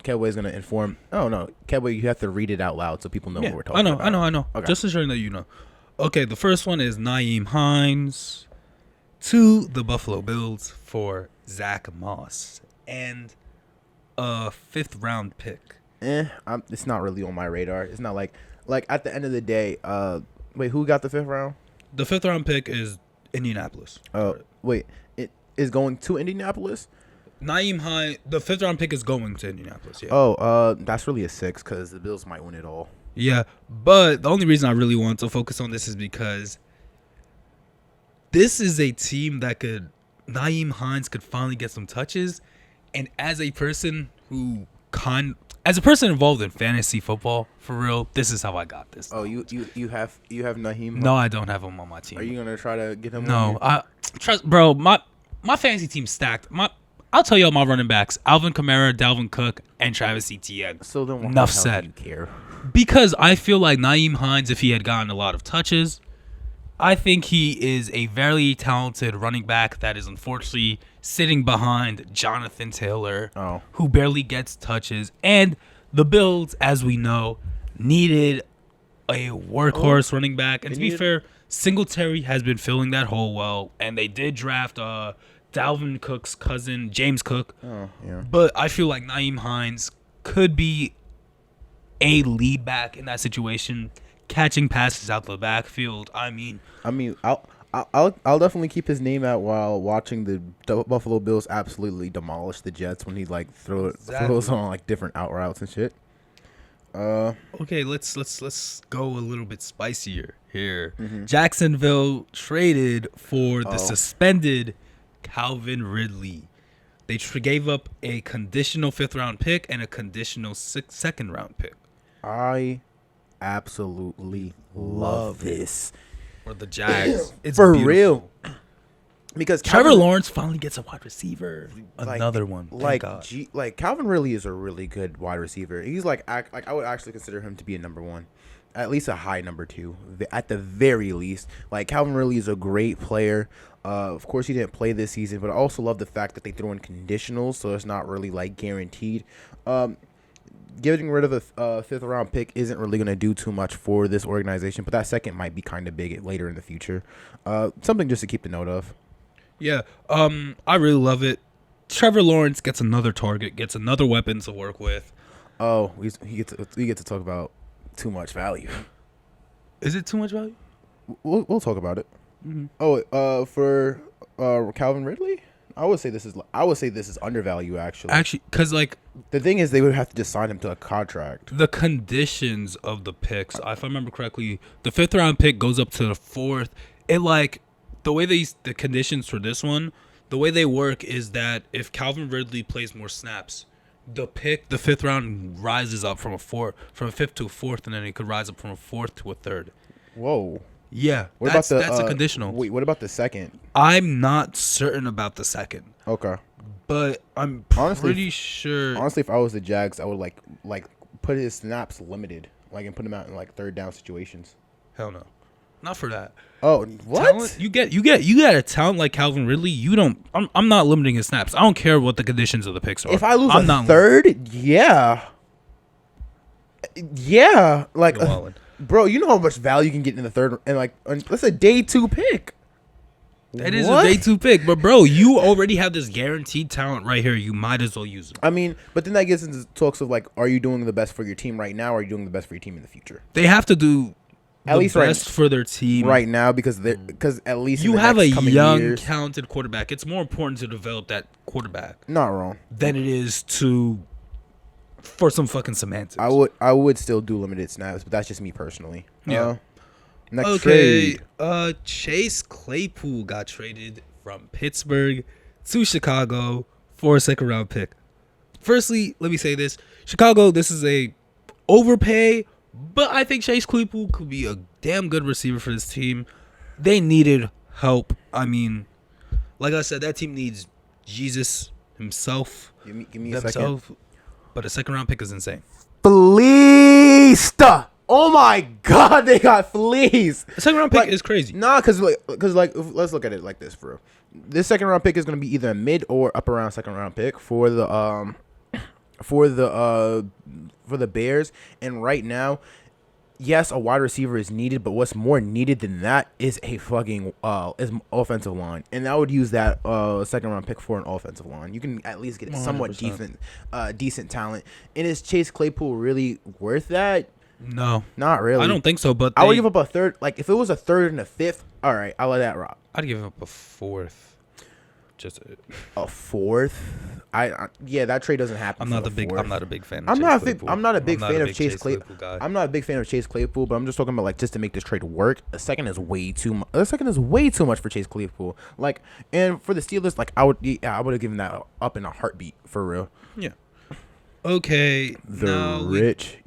Kedway's gonna inform. Oh no, Kedway, you have to read it out loud so people know what we're talking about. I know. Okay. Just ensuring that you know. Okay, the first one is Nyheim Hines to the Buffalo Bills for Zach Moss and a 5th round pick. It's not really on my radar. It's not like at the end of the day. Wait, who got the 5th round? The 5th round pick is Indianapolis. Wait, it is going to Indianapolis. Nyheim Hines, the 5th round pick is going to Indianapolis. Yeah. That's really a 6 because the Bills might win it all. Yeah, but the only reason I really want to focus on this is because this is a team that Nyheim Hines could finally get some touches, and as a person involved in fantasy football, for real, this is how I got this. Oh, you have Naheem? No, I don't have him on my team. Are you gonna try to get him? No, I trust, bro. My fantasy team's stacked. I'll tell you all my running backs: Alvin Kamara, Dalvin Cook, and Travis Etienne. So then, enough said. Do you care? Because I feel like Nyheim Hines, if he had gotten a lot of touches, I think he is a very talented running back that is unfortunately sitting behind Jonathan Taylor, who barely gets touches. And the Bills, as we know, needed a workhorse running back. And to be fair, Singletary has been filling that hole well. And they did draft Dalvin Cook's cousin, James Cook. Oh, yeah. But I feel like Nyheim Hines could be a lead back in that situation, catching passes out the backfield. I mean, I'll definitely keep his name out while watching the Buffalo Bills absolutely demolish the Jets when he like throws on like different out routes and shit. Okay, let's go a little bit spicier here. Jacksonville traded for the suspended Calvin Ridley. They gave up a conditional 5th round pick and a conditional 2nd round pick. I absolutely love this. For the Jags. It's for beautiful. real. Because Trevor Lawrence finally gets a wide receiver. Another one. Like Calvin Ridley is a really good wide receiver. He's I would actually consider him to be a number 1. At least a high number 2. At the very least. Like Calvin Ridley is a great player. Of course he didn't play this season, but I also love the fact that they threw in conditionals, so it's not really like guaranteed. Getting rid of a 5th round pick isn't really going to do too much for this organization, but that 2nd might be kind of big later in the future. Something just to keep the note of. Yeah, I really love it. Trevor Lawrence gets another target, gets another weapon to work with. Oh, we get to talk about too much value. Is it too much value? We'll talk about it. For Calvin Ridley, I would say this is undervalued actually. Actually, because like the thing is, they would have to just sign him to a contract. The conditions of the picks, if I remember correctly, the 5th round pick goes up to the 4th. It like the way the conditions for this one, the way they work is that if Calvin Ridley plays more snaps, the 5th round rises up from a 5th to a 4th, and then it could rise up from a 4th to a 3rd. Whoa. Yeah, that's a conditional. Wait, what about the 2nd? I'm not certain about the 2nd. Okay. But I'm pretty sure. Honestly, if I was the Jags, I would like put his snaps limited, and put him out in 3rd down situations. Hell no, not for that. Oh, what? Talent, you get a talent like Calvin Ridley. You don't. I'm not limiting his snaps. I don't care what the conditions of the picks are. If I lose a 3rd, yeah. bro, you know how much value you can get in the third, and like that's a day 2 pick. That is a day 2 pick, but bro, you already have this guaranteed talent right here. You might as well use it. I mean, but then that gets into talks of like, are you doing the best for your team right now, or are you doing the best for your team in the future? They have to do At least best for their team right now because at least you in the have a next coming young, years, talented quarterback. It's more important to develop that quarterback not wrong. than it is for some fucking semantics. I would still do limited snaps, but that's just me personally. Yeah. Next trade. Chase Claypool got traded from Pittsburgh to Chicago for a 2nd round pick. Firstly, let me say this. Chicago, this is a overpay, but I think Chase Claypool could be a damn good receiver for this team. They needed help. I mean, like I said, that team needs Jesus himself. Give me a second. But a 2nd round pick is insane. Fleeced. Oh my God, they got fleeced. The 2nd round pick is crazy. Nah, cause let's look at it like this, bro. This 2nd round pick is gonna be either a mid or up around 2nd round pick for the Bears. And right now, yes, a wide receiver is needed, but what's more needed than that is a fucking is offensive line, and I would use that 2nd round pick for an offensive line. You can at least get somewhat 100%. decent talent. And is Chase Claypool really worth that? No, Not really. I don't think so. But I would give up a third. Like if it was a 3rd and a 5th, all right, I'll let that rock. I'd give up a 4th. Just A 4th. Yeah, that trade doesn't happen. I'm not a big fan. I'm not a big fan of Chase Claypool guy. I'm not a big fan of Chase Claypool, but I'm just talking about like just to make this trade work. A 2nd is way too much. A 2nd is way too much for Chase Claypool. Like, and for the Steelers, like I would have given that up in a heartbeat for real. Yeah. Okay. The rich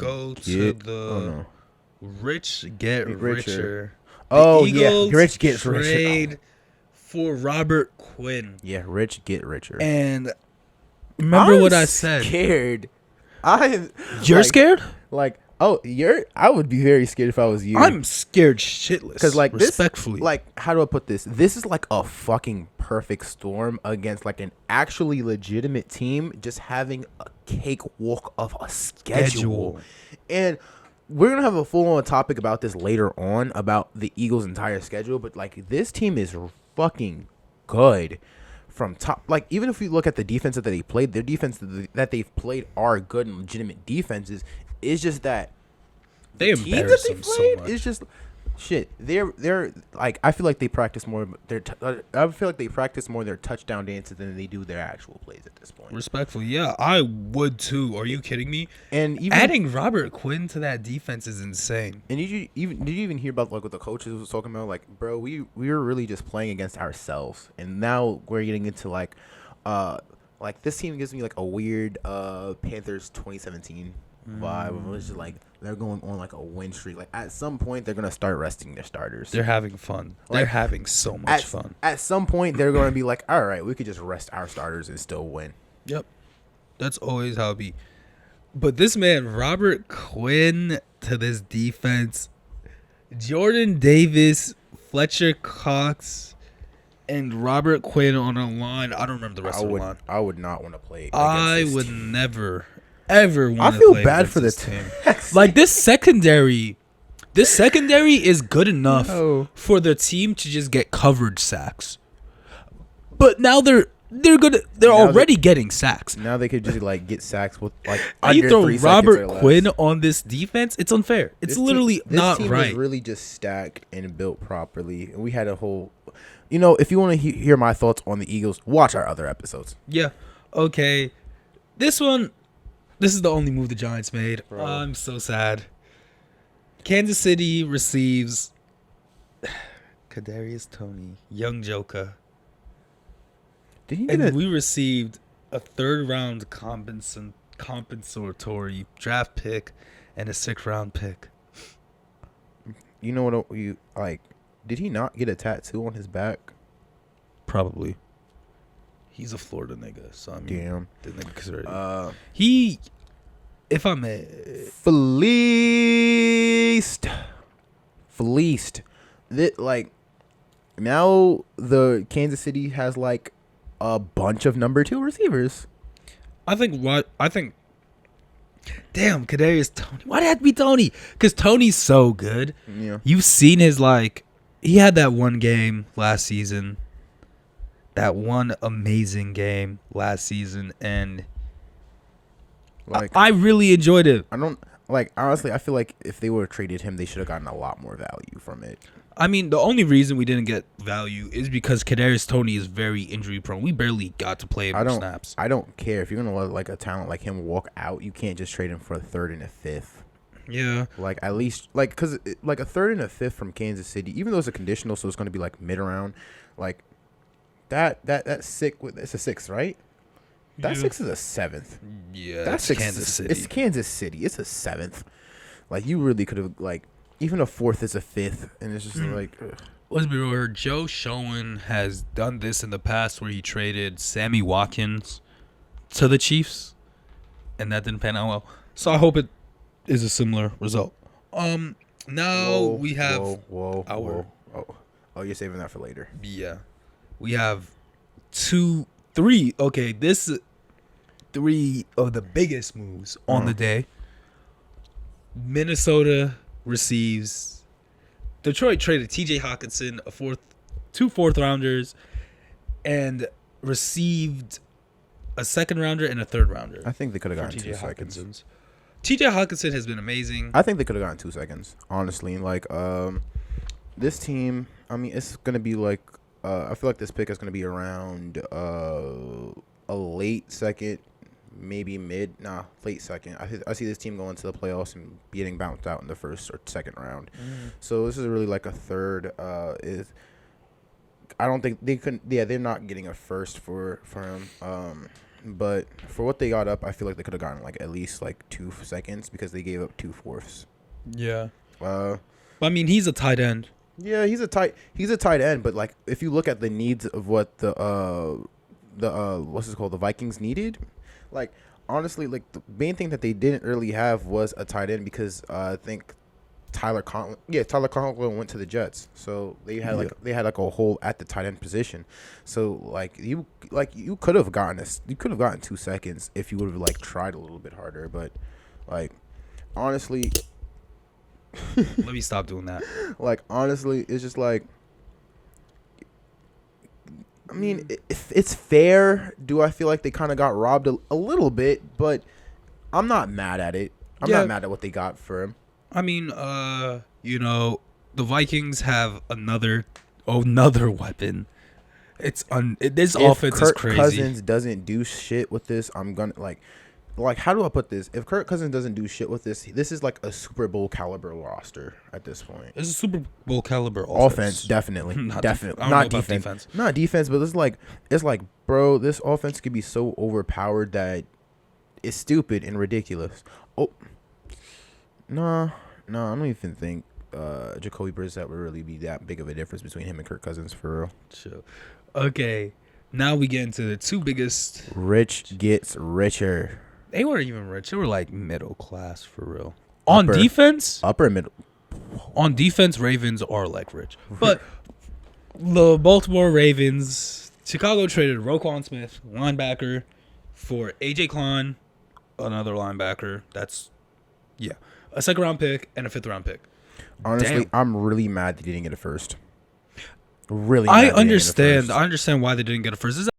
rich get richer. Oh The yeah, Eagles rich gets richer. trade for Robert Quinn. Yeah, rich get richer. And remember what I said. Scared. You're scared? Like, I would be very scared if I was you. I'm scared shitless. Because like respectfully, this, like how do I put this? This is like a fucking perfect storm against like an actually legitimate team just having a cakewalk of a schedule. And we're gonna have a full-on topic about this later on about the Eagles' entire schedule. But like this team is fucking good from top. Like even if we look at the defense that they played, their defense that they've played are good and legitimate defenses. It's just that they embarrass them so much. It's just shit. They're like I feel like they practice more. I feel like they practice more their touchdown dances than they do their actual plays at this point. Respectfully, yeah, I would too. Are you kidding me? And even adding Robert Quinn to that defense is insane. And did you even hear about like what the coaches was talking about? Like, bro, we were really just playing against ourselves, and now we're getting into like this team gives me like a weird Panthers 2017 vibe. It was just like they're going on like a win streak. Like at some point they're gonna start resting their starters. They're having fun. They're having so much fun. At some point they're gonna be like, all right, we could just rest our starters and still win. Yep, that's always how it be. But this man Robert Quinn to this defense, Jordan Davis, Fletcher Cox, and Robert Quinn on a line. I don't remember the rest of the line. I would not want to play. I would never. Ever want I to feel play bad for the team. Like this secondary is good enough for the team to just get coverage sacks. But now they're good. They're already getting sacks. Now they could just like get sacks with like under you throw Robert Quinn on this defense. It's unfair. It's literally not right. This team is really just stacked and built properly. And we had a whole, if you want to hear my thoughts on the Eagles, watch our other episodes. Yeah. Okay. This is the only move the Giants made. Bro. I'm so sad. Kansas City receives Kadarius Toney, young Joker. We received a 3rd round compensatory draft pick and a 6th round pick. You know what you like? Did he not get a tattoo on his back? Probably. He's a Florida nigga, so I mean, damn. The nigga's ready. He, if I may, fleeced. Like now, the Kansas City has like a bunch of number 2 receivers. I think Damn, Kadarius Tony. Why did it have to be Tony? Because Tony's so good. Yeah. You've seen his, like, he had that one game last season. That one amazing game last season. And Like I really enjoyed it. I don't like honestly. I feel like if they would have traded him, they should have gotten a lot more value from it. I mean, the only reason we didn't get value is because Kadarius Toney is very injury prone. We barely got to play him snaps. I don't care if you're gonna let like a talent like him walk out. You can't just trade him for a third and a fifth. Yeah. Like at least like because like a third and a fifth from Kansas City, even though it's a conditional, so it's gonna be like mid round. Like that sick with it's a sixth, right? That six is a seventh. Yeah. That's Kansas City. It's Kansas City. It's a seventh. Like you really could have like even a fourth is a fifth, and it's just like. Ugh. Let's be real. Joe Schoen has done this in the past where he traded Sammy Watkins to the Chiefs, and that didn't pan out well. So I hope it is a similar result. Now we have whoa. Oh, you're saving that for later. Yeah, we have 3. Okay, this 3 of the biggest moves on the day. Minnesota receives. Detroit traded T.J. Hawkinson, 2 fourth rounders, and received a second rounder and a third rounder. I think they could have gotten 2 seconds. T.J. Hawkinson has been amazing. I think they could have gotten 2 seconds, honestly. Like, this team, I mean, it's gonna be like, I feel like this pick is gonna be around a late second, maybe late second. I see this team going to the playoffs and getting bounced out in the first or second round. So this is really like a third. I don't think they couldn't. Yeah, they're not getting a first for him. But for what they got up, I feel like they could have gotten like at least like 2 seconds because they gave up 2 fourths. Yeah. I mean, he's a tight end. Yeah, he's a tight end. But like, if you look at the needs of what the what's it called, the Vikings needed. Like, honestly, like, the main thing that they didn't really have was a tight end because I think Tyler Conklin went to the Jets. So they had a hole at the tight end position. So, you could have gotten 2 seconds if you would have, like, tried a little bit harder. But, like, honestly. Let me stop doing that. Like, honestly, it's just, like. I mean, if it's fair, do I feel like they kind of got robbed a little bit? But I'm not mad at it. I'm not mad at what they got for him. I mean, the Vikings have another weapon. This offense is crazy. If Kirk Cousins doesn't do shit with this, I'm gonna like how do I put this? If Kirk Cousins doesn't do shit with this is like a Super Bowl caliber roster at this point. It's a Super Bowl caliber offense, definitely, definitely not defense. Not defense, but it's like, bro, this offense could be so overpowered that it's stupid and ridiculous. Oh, no, I don't even think Jacoby Brissett would really be that big of a difference between him and Kirk Cousins for real. Sure. Okay, now we get into the 2 biggest. Rich gets richer. They weren't even rich. They were like middle class for real. On defense, upper middle. On defense, Ravens are like rich. But the Baltimore Ravens, Chicago traded Roquan Smith, linebacker, for AJ Klein, another linebacker. That's a second round pick and a 5th round pick. Honestly, I'm really mad they didn't get a first. I understand why they didn't get a first. This is